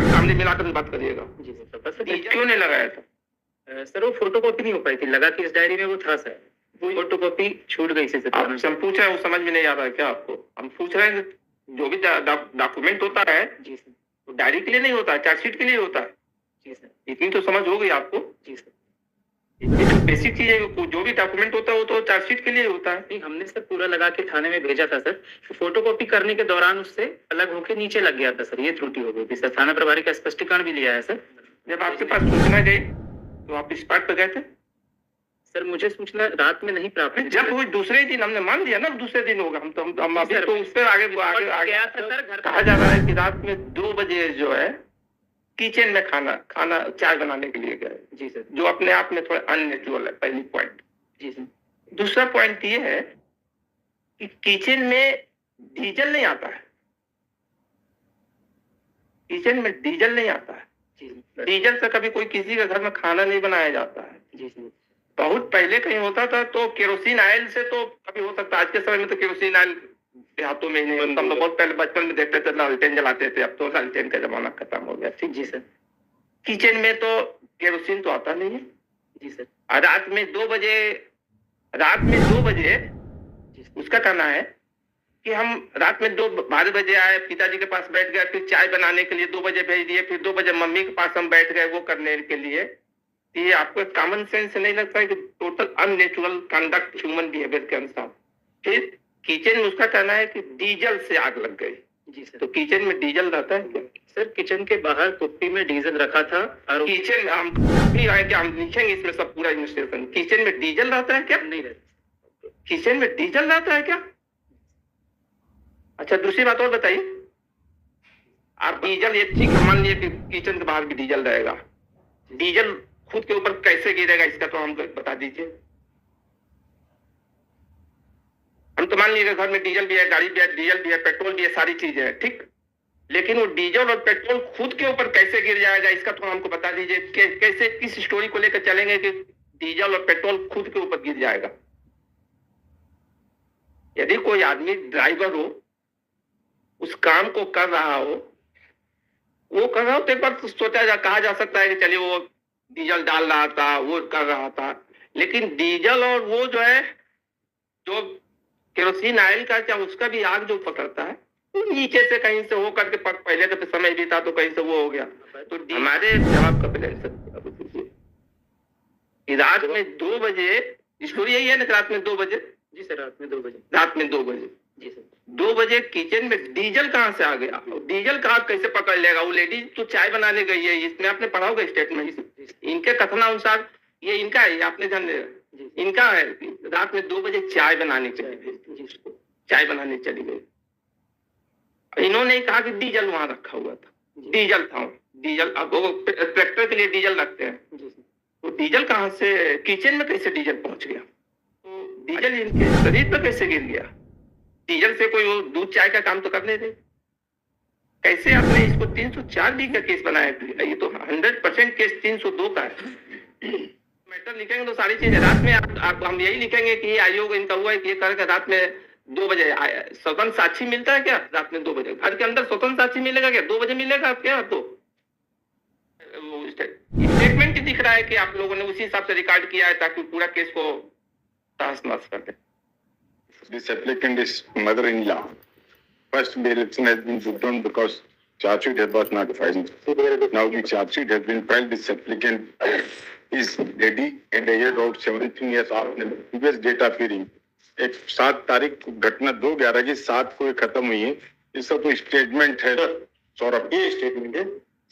आँख सामने मिलाकर बात करिएगा। जी सर, बस क्यों नहीं लगाया था? सर वो फोटोकॉपी नहीं हो पाई थी, लगा कि इस डायरी में वो था सर, वो फोटोकॉपी छूट गई सर। आपसे हम पूछ रहे हैं वो समझ में नहीं आ रहा है क्या आपको? हम पूछ रहे हैं जो भी डॉक्यूमेंट होता है जी सर, तो डायरी के लिए नहीं होता है, चार्जशीट के लिए होता है। जी सर, इतनी तो समझ हो गई आपको। जी सर। ये तो बेसिक चीज है, जो भी डॉक्यूमेंट होता है वो तो चार्जशीट के लिए होता है। नहीं, हमने सर पूरा लगा के थाने में भेजा था सर, फोटोकॉपी करने के दौरान उससे अलग होके नीचे लग गया था सर, ये त्रुटि हो गई थी सर। थाना प्रभारी का स्पष्टीकरण भी लिया है सर। जब आपके पास सूचना गई तो आप स्पॉट पे गए थे? सर मुझे सूचना रात में नहीं प्राप्त हुई। जब वो दूसरे दिन हमने मान लिया ना दूसरे दिन होगा, हम अभी तो उससे आगे गया था सर। घर कहा जा रहा है कि रात में 2 बजे जो है किचन में खाना चाय बनाने के लिए गए। जी सर, जो अपने आप में थोड़ा अननेचुरल है, पहली पॉइंट। जी सर। दूसरा पॉइंट ये है कि किचन में डीजल नहीं आता है, किचन में डीजल नहीं आता है। डीजल से कभी कोई किसी के घर में खाना नहीं बनाया जाता है। जी सर, बहुत पहले कहीं होता था तो केरोसिन ऑयल से तो कभी हो सकता है, आज के समय में तो केरोसिन ऑयल देहातों में नहीं होता। हम तो बहुत पहले बचपन में देखते थे लालटेन जलाते थे, अब तो लालटेन का जमाना खत्म हो गया। ठीक जी सर। किचन में तो केरोसिन तो आता नहीं है। जी सर। रात में 2 बजे उसका कहना है कि हम रात में 12 बजे आए, पिताजी के पास बैठ गए, फिर चाय बनाने के लिए 2 बजे भेज दिए, फिर 2 बजे मम्मी के पास हम बैठ गए वो करने के लिए। ये आपको कॉमन सेंस नहीं लगता है कि total unnatural conduct human behaviour के अनुसार? फिर किचन में उसका कहना है कि डीजल से आग लग गई। जी सर। तो किचन में डीजल रहता है क्या? सर किचन के बाहर कुप्पी में डीजल रखा था और किचन हम भी आए कि हम लिखेंगे इसमें सब पूरा इन्वेस्टिगेशन। किचन में डीजल रहता है क्या? नहीं रहता। किचन में डीजल रहता है क्या? अच्छा दूसरी बात और बताइए, आप डीजल ये ठीक मान लिए कि किचन के बाहर भी डीजल रहेगा, डीजल खुद के ऊपर कैसे गिरेगा इसका तो हमको बता दीजिए। हम तो मान लीजिए घर में डीजल भी है, गाड़ी भी है, डीजल भी है, पेट्रोल भी है, सारी चीजें हैं, ठीक। लेकिन वो डीजल और पेट्रोल खुद के ऊपर कैसे गिर जाएगा इसका तो हमको बता दीजिए। कैसे किस स्टोरी को लेकर चलेंगे कि डीजल और पेट्रोल खुद के ऊपर गिर जाएगा? यदि कोई आदमी ड्राइवर हो, उस काम को कर रहा हो, वो कर रहा हो तो एक बार कहा जा सकता है कि चलिए वो डीजल डाल रहा था, वो कर रहा था। लेकिन डीजल और वो जो है जो केरोसिन ऑयल का क्या उसका भी आग जो पकड़ता है तो नीचे से कहीं से हो करके पहले तो समय भी था तो कहीं से वो हो गया। तो हमारे जवाब का रात में 2 बजे स्टोरी यही है ना, रात में 2 बजे? जी सर, रात में 2 बजे। रात में 2 बजे। जी सर। 2 बजे किचन में डीजल कहाँ से आ गया? डीजल कहाँ कैसे पकड़ लेगा? वो लेडीज तो चाय बनाने गई है, इसमें आपने पढ़ा होगा स्टेटमेंट, इनके कथनानुसार ये इनका है, आपने जान लिया इनका है। रात में 2 बजे चाय बनाने चली गई, चाय बनाने चली गई। इन्होंने कहा कि डीजल वहां रखा हुआ था, डीजल था, डीजल। अब वो ट्रैक्टर के लिए डीजल रखते हैं, तो डीजल कहाँ से किचन में कैसे डीजल पहुंच गया? तो डीजल इनके शरीर पर कैसे गिर गया? डीजल से कोई वो दूध चाय का काम तो करने दे। कैसे आपने इसको 304 का केस बनाया? ये तो 100% केस 302 का है। मैटर लिखेंगे तो सारी चीजें रात में आप हम यही लिखेंगे कि आयोग इनका हुआ है कि ये करके रात में 2 बजे स्वतंत्र साक्षी मिलता है क्या? रात में 2 बजे घर के अंदर स्वतंत्र साक्षी मिलेगा क्या? 2 बजे मिलेगा क्या? तो स्टेटमेंट दिख रहा है कि आप लोगों ने उसी हिसाब से रिकॉर्ड किया है ताकि पूरा केस को तहस-नहस कर दे। This applicant is mother-in-law. First bail action has been put on because charge sheet was not filed. Now the charge sheet has been filed. This applicant is ready and a year out 17 years after the previous date of hearing. एक 7 तारीख घटना 2/11 की 7 को खत्म हुई है। इसका कोई स्टेटमेंट है? सौरभ, ये स्टेटमेंट है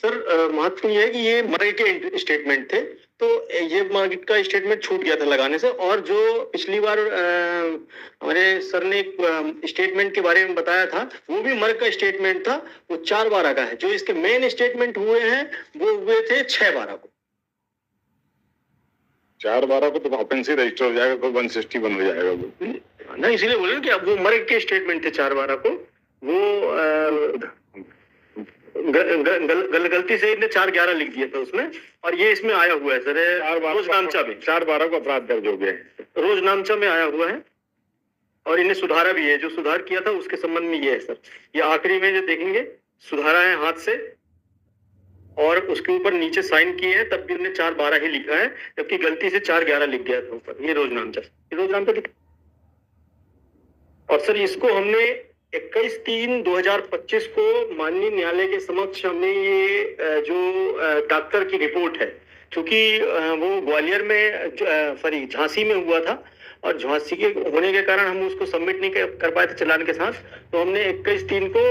सर। महत्वपूर्ण ये है कि ये मरे के स्टेटमेंट थे, तो ये मार्केट का स्टेटमेंट छूट गया था लगाने से। और जो पिछली बार हमारे सर ने एक स्टेटमेंट के बारे में बताया था, वो भी मर्ग का स्टेटमेंट था, वो 4/12 का है। जो इसके मेन स्टेटमेंट हुए हैं वो हुए थे 6/12 को। 4/12 को तो ऑफेंसिव रजिस्टर हो जाएगा, कोई 161 हो जाएगा वो ना, इसीलिए बोले कि अब वो मर्ग के स्टेटमेंट थे 4/12 को। वो गलती से इन्हें 4/11 लिख दिया था उसमें, और ये इसमें आया हुआ है सर। रोजनामचा में 4/12 को अपराध दर्ज हो गया है, रोजनामचा में आया हुआ है, और इन्हें सुधारा भी है। जो सुधार किया था उसके संबंध में ये है सर। ये आखिरी में जो देखेंगे सुधारा है हाथ से, और उसके ऊपर नीचे साइन किए हैं, तब भी उन्होंने 4/12 ही लिखा है, जबकि गलती से 4/11 लिख गया था ऊपर। ये रोज नामचा, ये रोज नामचा लिखा। और सर इसको हमने 21/3/2025 को माननीय न्यायालय के समक्ष हमने ये डॉक्टर की रिपोर्ट है, क्योंकि वो ग्वालियर में सॉरी झांसी में हुआ था, और झांसी के होने के कारण हम उसको सबमिट नहीं कर पाए थे चालान के साथ, तो हमने 21/3 को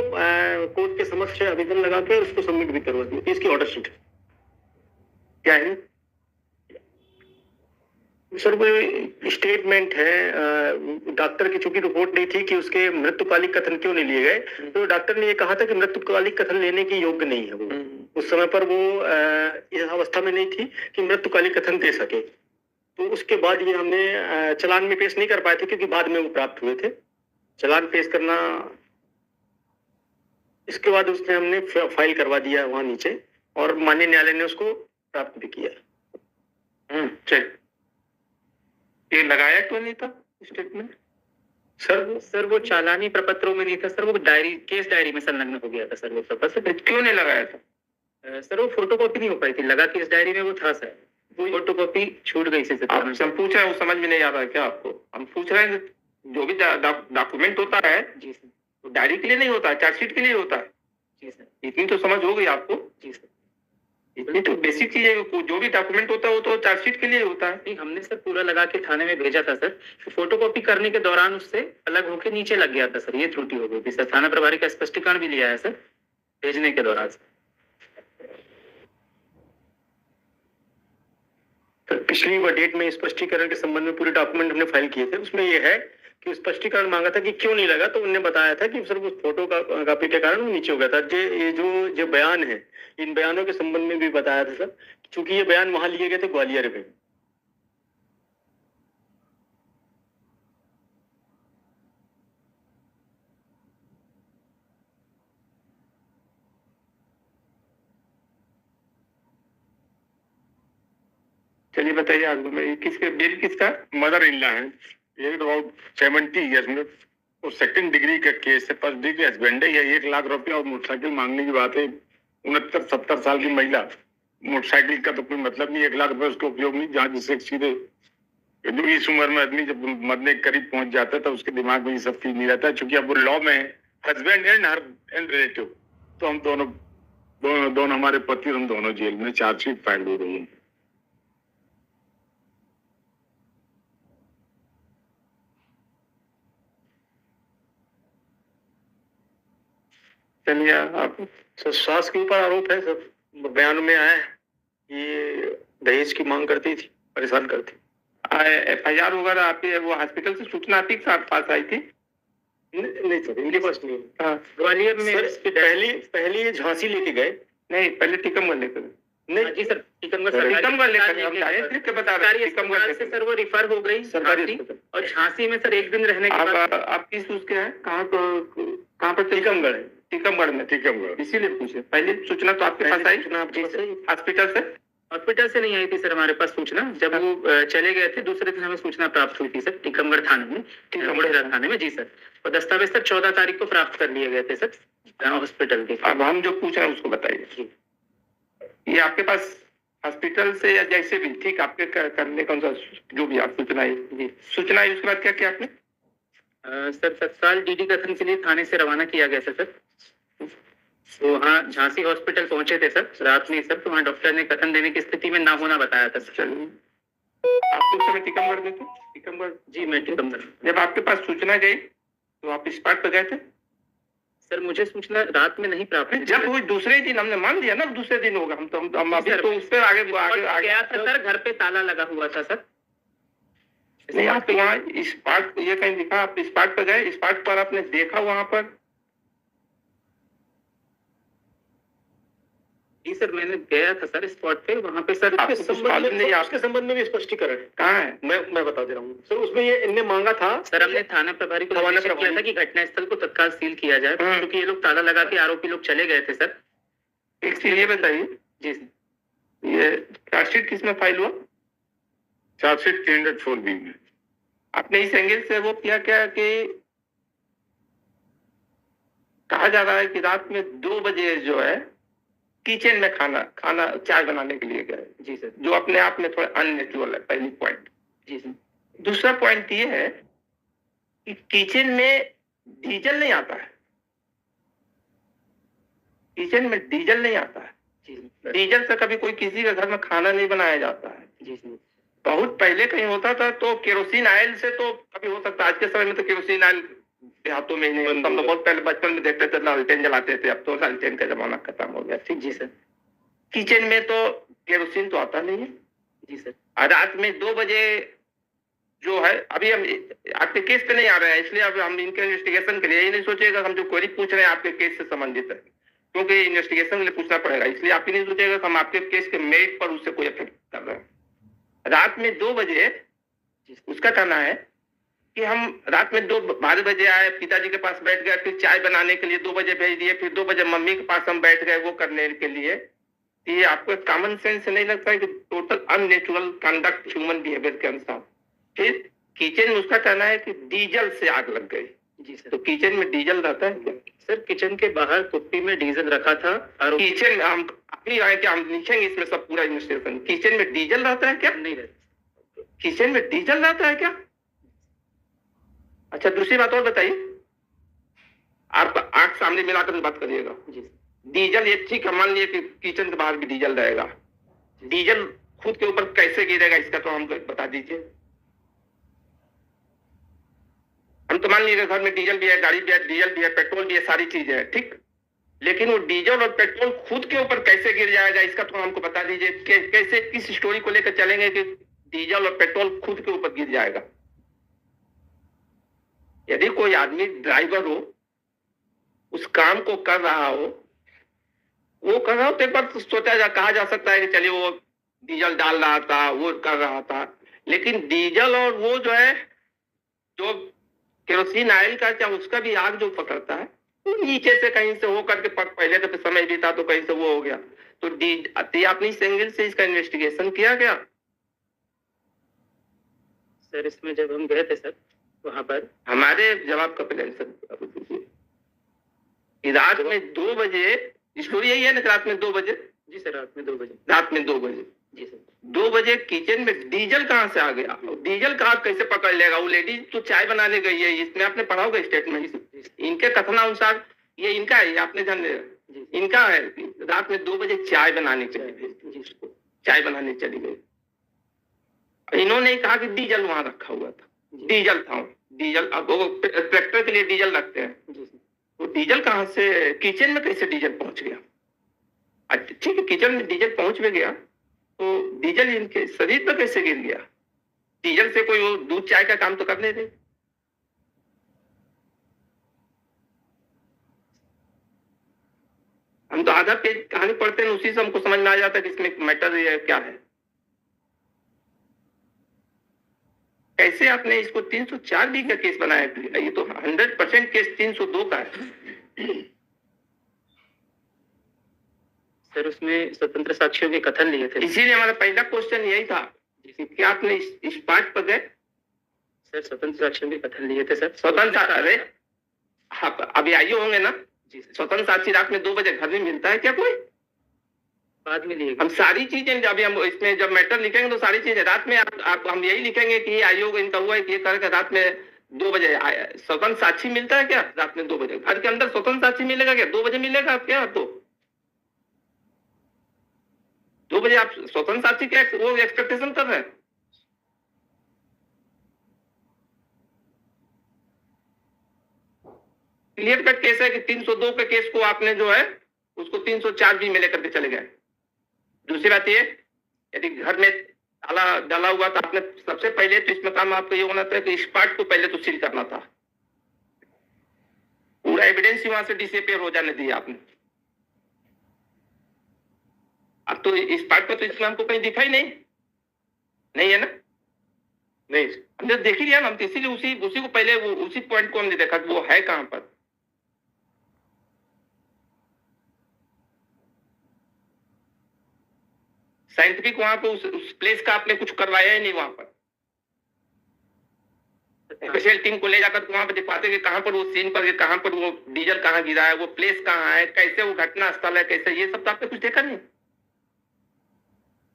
कोर्ट के समक्ष आवेदन लगा के उसको सबमिट भी करवा दिया। इसकी ऑर्डर शीट क्या है सर? वो स्टेटमेंट है डॉक्टर की, चूंकि रिपोर्ट नहीं थी कि उसके मृत्युकालिक कथन क्यों नहीं लिए गए, तो डॉक्टर ने ये कहा था कि मृत्युकालिक कथन लेने की योग्य नहीं है वो। उस समय पर वो इस अवस्था में नहीं थी कि मृत्युकालिक कथन दे सके, तो उसके बाद ये हमने चालान में पेश नहीं कर पाए थे, क्योंकि बाद में वो प्राप्त हुए थे। चालान पेश करना, इसके बाद उसने हमने फाइल करवा दिया वहां नीचे, और माननीय न्यायालय ने उसको प्राप्त भी किया। चल, ये लगाया क्यों नहीं था स्टेटमेंट? सर वो चालानी प्रपत्रों में नहीं था सर, वो डायरी, केस डायरी में संलग्न हो गया था सर वो प्रपत्र। क्यों नहीं लगाया था? सर वो फोटोकॉपी नहीं हो पाई थी, लगा केस डायरी में वो था सर, फोटोकॉपी छूट गई से। आपसे हम पूछ रहे हैं, वो समझ में नहीं आ रहा है क्या आपको? हम पूछ रहे हैं जो भी डॉक्यूमेंट होता है जी सर, तो डायरी के लिए नहीं होता है, चार्जशीट के लिए होता है। जी सर, इतनी तो समझ हो गई आपको? जी सर, इतनी तो बेसिक चीज है, जो भी डॉक्यूमेंट होता है वो तो चार्जशीट के लिए होता है। नहीं हमने सर पूरा लगा के थाने में भेजा था सर, फोटोकॉपी करने के दौरान उससे अलग होके नीचे लग गया था सर, ये त्रुटि हो गई थी सर। थाना प्रभारी का स्पष्टीकरण भी लिया है सर भेजने के दौरान। पिछली डेट में स्पष्टीकरण के संबंध में पूरे डॉक्यूमेंट हमने फाइल किए थे, उसमें ये है कि स्पष्टीकरण मांगा था कि क्यों नहीं लगा, तो उन्होंने बताया था कि सर उस फोटो का कॉपी के कारण वो नीचे हो गया था। ये जो बयान है, इन बयानों के संबंध में भी बताया था सर, क्योंकि ये बयान वहां लिए गए थे ग्वालियर में। चलिए बताइए आगे में, किसके बिल किसका? मदर इन लॉ है, एज अबाउट 70 ईयर्स में, वो सेकंड डिग्री का केस है, फर्स्ट डिग्री हस्बैंड है। 1 लाख रुपया और मोटरसाइकिल मांगने की बात है। 69-70 साल की महिला, मोटरसाइकिल का तो कोई मतलब नहीं, 1 लाख रुपए उसका उपयोग नहीं, जहाँ जिससे सीधे जो इस उम्र में आदमी जब मरने के करीब पहुंच जाता है तो उसके दिमाग में ये सब चीज नहीं रहता है। चूंकि अब वो लॉ में हस्बैंड एंड रिलेटिव, तो हम दोनों हमारे पति, हम दोनों जेल में, चार्जशीट फाइल हो रही है। चलिए आप। सर सास के ऊपर आरोप है सर, बयान में आया है, ये दहेज की मांग करती थी, परेशान करती। FIR वगैरह आपके वो हॉस्पिटल से सूचना आपके साथ पास आई थी? नहीं सर, इनके पास नहीं। हाँ, ग्वालियर में सर पहले ये झांसी लेके गए। नहीं, पहले टीकमगढ़ लेकर। नहीं जी सर, टीकमगढ़ टीकमगढ़ लेकर हम डायरेक्ट लिख के बता रहे हैं, टीकमगढ़ से सर वो रिफर हो गई सरकारी, और झांसी में सर 1 दिन रहने के बाद। आप किस उसके हैं? कहाँ पर? टीकमगढ़ है। टीकमगढ़ में? टीकमगढ़। इसीलिए पूछे, पहले सूचना तो आपके पास आई हॉस्पिटल से? हॉस्पिटल से नहीं आई थी सर हमारे पास सूचना, जब वो चले गए थे दूसरे दिन हमें सूचना प्राप्त हुई थी सर टीकमगढ़ थाने में, टीकमगढ़ थाने में। जी सर, और दस्तावेज सर 14 तारीख को प्राप्त कर लिए गए थे सर हॉस्पिटल के। अब हम जो पूछ रहे हैं उसको बताइए, ये आपके पास हॉस्पिटल से या जैसे भी, ठीक, आपके करने कौन सा जो भी आप सूचना है, सूचना है, उसके बाद क्या किया आपने? सर तत्काल DD कथन के लिए थाने से रवाना किया गया था सर। तो हाँ, झांसी हॉस्पिटल पहुंचे थे सर रात में सर, तो वहाँ डॉक्टर ने कथन देने की स्थिति में ना होना बताया था सर। चलिए, आप उस समय टीकमगढ़ में थे? टीकमगढ़? जी मैं टीकमगढ़। जब आपके पास सूचना गई तो आप स्पॉट पे गए थे? सर मुझे सूचना रात में नहीं प्राप्त हुई। जब वो दूसरे दिन, हमने मान लिया ना दूसरे दिन होगा, हम अभी तो उस पर आगे गया था सर, घर पे ताला लगा हुआ था सर। नहीं, आप वहाँ स्पॉट, ये कहीं लिखा आप स्पॉट पर गए, स्पॉट पर आपने देखा वहां पर? जी सर, मैंने गया था सर स्पॉट पे, वहाँ पे सर आपके संबंध में भी स्पष्टीकरण कहाँ है? मैं बता दे रहा हूँ सर, उसमें ये इनने मांगा था सर, हमने थाना प्रभारी को निर्देशित किया था कि घटनास्थल को तत्काल सील किया जाए, क्योंकि ये लोग ताला लगा के आरोपी लोग चले गए थे सर। एक चीज ये बताइए, जी सर, ये चार्जशीट किसमें फाइल हुआ? चार्जशीट 304B में। आपने इस एंगल से वो किया क्या कि कहा जा रहा है कि रात में 2 बजे जो है किचन में खाना खाना चाय बनाने के लिए गए, जी सर। जो अपने आप में थोड़ा अननेचुरल है, पहली पॉइंट। जी सर। दूसरा पॉइंट ये है कि किचन में डीजल नहीं आता है, किचन में डीजल नहीं आता है। जी सर। डीजल से कभी कोई किसी के घर में खाना नहीं बनाया जाता है। जी सर। बहुत पहले कहीं होता था तो केरोसिन ऑयल से तो कभी हो सकता है, आज के समय में तो केरोसिन ऑयल देहातों में ही नहीं होता। हम लोग बहुत पहले बचपन में देखते थे लालटेन जलाते थे, अब तो लालटेन का जमाना खत्म हो गया। ठीक, जी सर। किचन में तो केरोसिन तो आता नहीं है। जी सर। और रात में 2 बजे जो है, अभी हम आपके केस पे नहीं आ रहे हैं, इसलिए अब हम इनके इन्वेस्टिगेशन के लिए ये नहीं सोचेगा हम जो क्वेरी पूछ रहे हैं आपके केस से संबंधित है, क्योंकि इन्वेस्टिगेशन के लिए पूछना पड़ेगा, इसलिए आप ही नहीं सोचेगा कि हम आपके केस के मेरिट पर उससे कोई इफेक्ट कर रहे हैं। रात में 2 बजे उसका कहना है कि हम रात में 12 बजे आए, पिताजी के पास बैठ गए, फिर चाय बनाने के लिए 2 बजे भेज दिए, फिर 2 बजे मम्मी के पास हम बैठ गए वो करने के लिए। ये आपको कॉमन सेंस नहीं लगता है कि total unnatural conduct human behaviour के अनुसार। फिर किचन में उसका कहना है कि डीजल से आग लग गई। जी सर। तो किचन में डीजल रहता है क्या? सर किचन के बाहर कुप्पी में डीजल रखा था और किचन में हम अभी आए कि हम लिखेंगे इसमें सब पूरा इन्वेस्टिगेशन। किचन में डीजल रहता है क्या? नहीं रहता। किचन में डीजल रहता है क्या? अच्छा, दूसरी बात और बताइए, आप आंख सामने मिलाकर बात करिएगा। जी सर। डीजल ये ठीक है, मान लिए कि किचन के बाहर भी डीजल रहेगा, डीजल खुद के ऊपर कैसे गिरेगा इसका तो हमको बता दीजिए। हम तो मान लीजिए घर में डीजल भी है, गाड़ी भी है, डीजल भी है, पेट्रोल भी है, सारी चीजें हैं, ठीक, लेकिन वो डीजल और पेट्रोल खुद के ऊपर कैसे गिर जाएगा इसका तो हमको बता दीजिए। कैसे, किस स्टोरी को लेकर चलेंगे कि डीजल और पेट्रोल खुद के ऊपर गिर जाएगा? यदि कोई आदमी ड्राइवर हो, उस काम को कर रहा हो, वो कर रहा हो तो एक बार कहा जा सकता है कि चलिए वो डीजल डाल रहा था, वो कर रहा था, लेकिन डीजल और वो जो है, जो केरोसिन ऑयल का क्या उसका भी आग जो पकड़ता है, वो नीचे से कहीं से हो करके पहले तो समय भी था तो कहीं से वो हो गया। तो आपने इस एंगल से इसका इन्वेस्टिगेशन किया गया? सर इसमें जब हम गए थे सर वहां पर, हमारे जवाब का पहले आंसर दीजिए। रात में 2 बजे, स्टोरी यही है ना, रात में 2 बजे? जी सर, रात में 2 बजे। रात में 2 बजे, जी सर। 2 बजे किचन में डीजल कहाँ से आ गया? डीजल का आग कैसे पकड़ लेगा? वो लेडीज तो चाय बनाने गई है, इसमें आपने पढ़ा होगा स्टेटमेंट, इनके कथनानुसार ये इनका है, आपने जान लिया इनका है। रात में 2 बजे चाय बनाने चली गई, चाय बनाने चली गई, इन्होंने कहा कि डीजल वहां रखा हुआ था, डीजल था, डीजल, अब वो ट्रैक्टर के लिए डीजल रखते हैं, तो डीजल कहाँ से किचन में कैसे डीजल पहुंच गया? अच्छा ठीक है, किचन में डीजल पहुंच भी गया तो डीजल इनके शरीर पर कैसे गिर गया? डीजल से कोई वो दूध चाय का काम तो करने दे। हम तो आधा पेज कहानी पढ़ते हैं, उसी से हमको समझ में आ जाता है कि इसमें मैटर ये क्या है। कैसे आपने इसको 304 बी का केस बनाया? ये तो 100% केस 302 का है। सर उसमें स्वतंत्र साक्षियों के कथन लिए थे। इसीलिए हमारा पहला क्वेश्चन यही था कि आपने इस पार्ट पर गए? सर स्वतंत्र साक्षियों के कथन लिए थे सर। स्वतंत्र, अरे हाँ, अभी आइए होंगे ना जी। स्वतंत्र साक्षी रात में 2 बजे घर में मिलता है क्या कोई? बाद में लिए हम सारी चीजें अभी हम इसमें जब मैटर लिखेंगे तो सारी चीजें रात में आप हम यही लिखेंगे कि ये आयोग इनका हुआ है कि ये करके रात में 2 बजे स्वतंत्र साक्षी मिलता है क्या? रात में 2 बजे घर के अंदर स्वतंत्र साक्षी मिलेगा क्या? 2 बजे मिलेगा आप क्या? तो 2 बजे आप स्वतंत्र साक्षी क्या वो एक्सपेक्टेशन कर रहे हैं? क्लियर कट केस है कि 302 के केस को आपने जो है उसको 304 बी में लेकर के चले गए। दूसरी बात ये, यदि घर में ताला डाला हुआ था, आपने सबसे पहले तो इसमें काम आपको ये होना था कि इस पार्ट को पहले तो सील करना था, पूरा एविडेंस ही वहां से डिसअपीयर हो जाने दिया आपने। अब तो इस पार्ट पर तो इसमें हमको कहीं दिखाई नहीं है ना? नहीं, हमने देख ही लिया ना, हम तो इसीलिए उसी को पहले उसी पॉइंट को हमने देखा वो है कहां पर। साइंटिफिक वहां पे उस प्लेस का आपने कुछ करवाया ही नहीं वहां पर। स्पेशल टीम को ले जाकर वहां पर दिखाते कि कहाँ पर वो सीन पर, कहाँ पर वो डीजल कहाँ गिरा है, वो प्लेस कहाँ है, कैसे वो घटना स्थल है, कैसे, ये सब तो आपने कुछ देखा नहीं।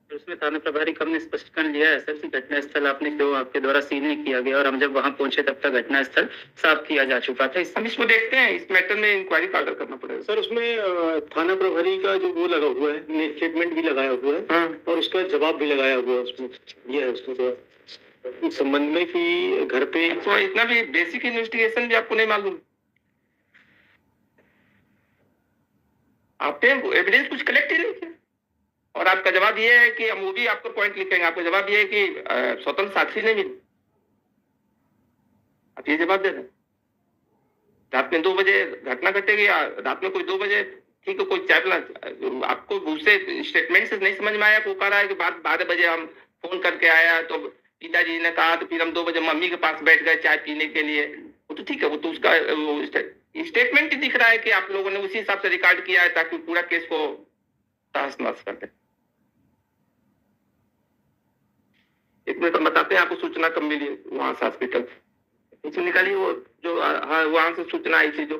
उसमें थाना प्रभारी कम ने स्पष्टीकरण लिया है सर कि घटना स्थल आपने जो आपके द्वारा सील नहीं किया गया और हम जब वहां पहुंचे तब तक घटना स्थल साफ किया जा चुका था। हम इसको देखते हैं, इस मैटर में इंक्वायरी का ऑर्डर करना पड़ेगा। सर उसमें थाना प्रभारी का जो वो लगा हुआ है, स्टेटमेंट भी लगाया हुआ है और उसका जवाब भी लगाया हुआ है उसमें, ये है उसमें तो इस संबंध में कि घर पे तो इतना भी बेसिक इन्वेस्टिगेशन भी आपको नहीं मालूम, आपने एविडेंस कुछ कलेक्ट ही नहीं किया। और आपका जवाब ये है कि हम वो भी आपको पॉइंट लिखेंगे, आपका जवाब ये है कि स्वतंत्र साक्षी नहीं मिली, आप ये जवाब दे रहे हैं। रात में 2 बजे घटना घटेगी, रात में कोई 2 बजे, ठीक है, कोई चाय पिला, आपको उससे स्टेटमेंट से नहीं समझ में आया, वो कह रहा है कि बात 12 बजे हम फोन करके आया तो पिताजी ने कहा, तो फिर हम 2 बजे मम्मी के पास बैठ गए चाय पीने के लिए, वो तो ठीक है, वो तो उसका स्टेटमेंट ही दिख रहा है कि आप लोगों ने उसी हिसाब से रिकॉर्ड किया है ताकि पूरा केस को तहस नहस कर दे। एक मिनट हम बताते हैं आपको सूचना कब मिली वहां से हॉस्पिटल, इसमें निकाली वो जो, हाँ, वहां से सूचना आई थी जो,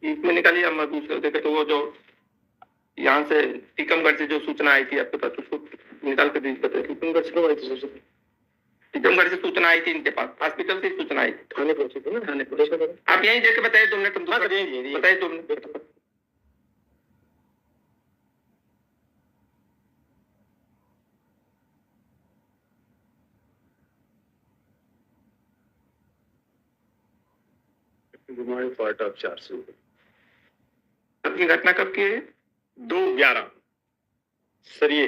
इसमें निकाली, हम दूसरे देखे तो वो जो यहाँ से टीकमगढ़ से जो सूचना आई थी आपके पास, उसको निकाल कर बताइए। टीकमगढ़ से कब आई थी सूचना? टीकमगढ़ से सूचना आई थी इनके पास, हॉस्पिटल से सूचना आई थी, थाने पहुंचे थे ना, थाने पहुंचे। आप यहीं देख के बताइए 2 मिनट, बताइए 2 मिनट। पार्ट ऑफ 400 आपकी घटना कब की है? 2/11 सर ये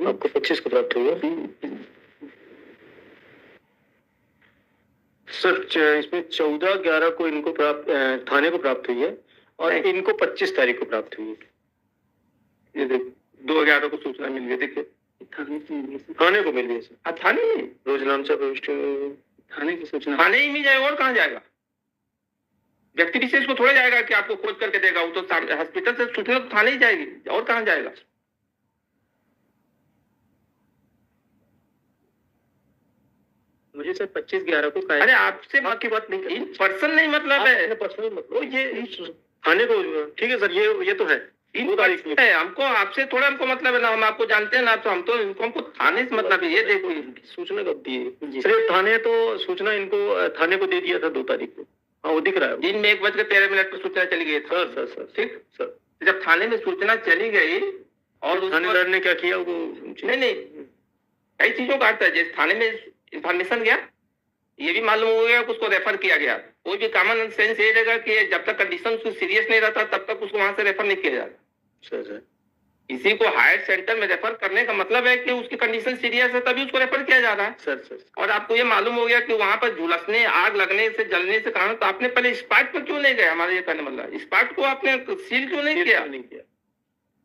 आपको 25 को प्राप्त हुआ सर, इसमें 14/11 को इनको प्राप्त, थाने को प्राप्त हुई है और इनको 25 तारीख को प्राप्त हुई है। ये देख 2/11 को सूचना मिल गई, देखिए थाने को मिल गई सर, थाने में रोजनामचा प्रविष्ट थाने की सूचना, थाने ही मिल जाएगा, और कहाँ जाएगा? व्यक्ति विशेष को थोड़ा जाएगा कि आपको खोज करके देगा, वो तो हॉस्पिटल से सूचना तो थाने ही जाएगी, और कहाँ जाएगा? मुझे सर 25/11 को अरे आपसे बात की बात नहीं, इन पर्सन नहीं मतलब है, पर्सनल मतलब ये थाने को, ठीक है सर, ये तो है, इन तारीख में है, हमको आपसे थोड़ा हमको मतलब है ना, हम आपको जानते हैं ना, तो हम तो हमको थाने से मतलब है। ये देखो सूचना कब दी है सर? थाने तो सूचना इनको थाने को दे दिया था 2 तारीख को, हाँ वो दिख रहा है, दिन में 1:13 पर सूचना चली गई सर, ठीक सर। जब थाने में सूचना चली गई और थानेदार ने क्या किया वो, नहीं कई चीजों का अर्थ है, जैसे थाने में इंफॉर्मेशन गया, ये भी मालूम हो गया कि उसको रेफर किया गया, कोई भी कॉमन सेंस ये रहेगा कि जब तक कंडीशन उसको सीरियस नहीं रहता तब तक उसको वहां से रेफर नहीं किया जाता। सर इसी को हायर सेंटर में रेफर करने का मतलब है कि उसकी कंडीशन सीरियस है, तभी उसको रेफर किया जा रहा है। सर और आपको ये मालूम हो गया कि वहां पर झुलसने, आग लगने से, जलने से कारण, तो आपने पहले स्पॉट पर क्यों नहीं गए? हमारे ये कहने मतलब स्पॉट को आपने सील क्यों नहीं किया?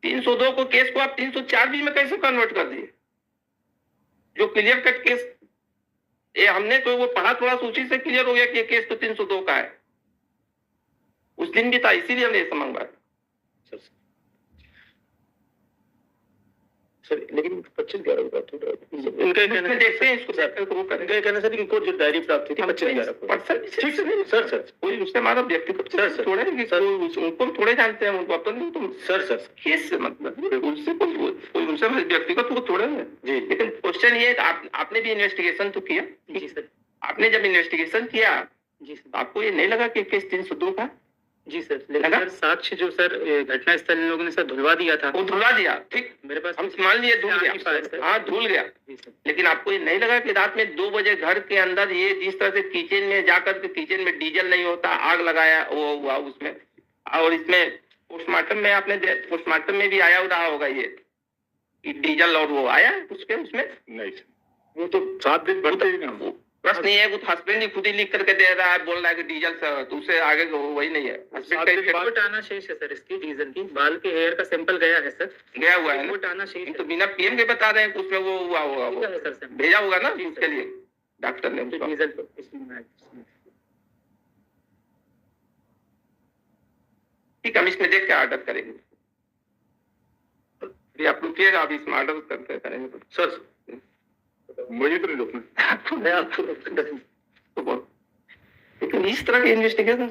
302 को केस को आप 304 में कैसे कन्वर्ट कर दिए, जो क्लियर कट केस, ये हमने तो वो पढ़ा, थोड़ा सूची से क्लियर हो गया कि ये केस तो 302 का है, उस दिन भी था, इसीलिए हमने ऐसा मंगवाया सर। लेकिन 25/11 को प्राप्त हुआ, इनका कहना, देखते हैं इसको, इनका कहना सर इनको जो डायरी प्राप्त हुई थी 25/11 को, ठीक है सर, कोई उससे हमारा व्यक्तिगत थोड़े उनको थोड़े जानते हैं, उनको अपन तुम सर केस से मतलब उनसे कोई उनसे व्यक्तिगत वो थोड़े है जी। लेकिन क्वेश्चन ये है, आपने भी इन्वेस्टिगेशन तो किया जी सर, आपने जब इन्वेस्टिगेशन किया जी सर, आपको ये नहीं लगा कि केस 302 का? जी सर, लेकिन सर साक्ष्य जो सर घटना स्थल इन लोगों ने सर धुलवा दिया था, वो धुलवा दिया, ठीक, मेरे पास हम मान लिए धुल गया, हाँ धुल गया, लेकिन आपको ये नहीं लगा कि रात में 2 बजे घर के अंदर ये जिस तरह से किचन में जाकर के, किचन में डीजल नहीं होता, आग लगाया वो हुआ उसमें, और इसमें पोस्टमार्टम में आपने पोस्टमार्टम में भी आया रहा होगा ये डीजल, और वो आया उसमें नहीं, वो तो 7 दिन बढ़ते ही ना, प्रश्न ये है कि हस्बैंड ही खुद ही लिख करके दे रहा है, बोल रहा है कि डीजल से, तो उससे आगे का वही नहीं है। हस्बैंड का ही रिपोर्ट आना शेष है सर, इसकी डीजल की बाल के हेयर का सैंपल गया है सर, गया हुआ है ना, रिपोर्ट आना शेष तो है। बिना पीएम के बता रहे हैं कि उसमें वो हुआ होगा, ठीक वो है सर सैंपल भेजा होगा ना जी, उसके सर। लिए डॉक्टर ने उसको। डीजल पे इसमें ठीक है, हम इसमें देख के ऑर्डर करेंगे। अभी आप रुकिएगा, अभी इसमें ऑर्डर करते करेंगे सर मुझे तो नहीं रोकना। तो इस तरह की इन्वेस्टिगेशन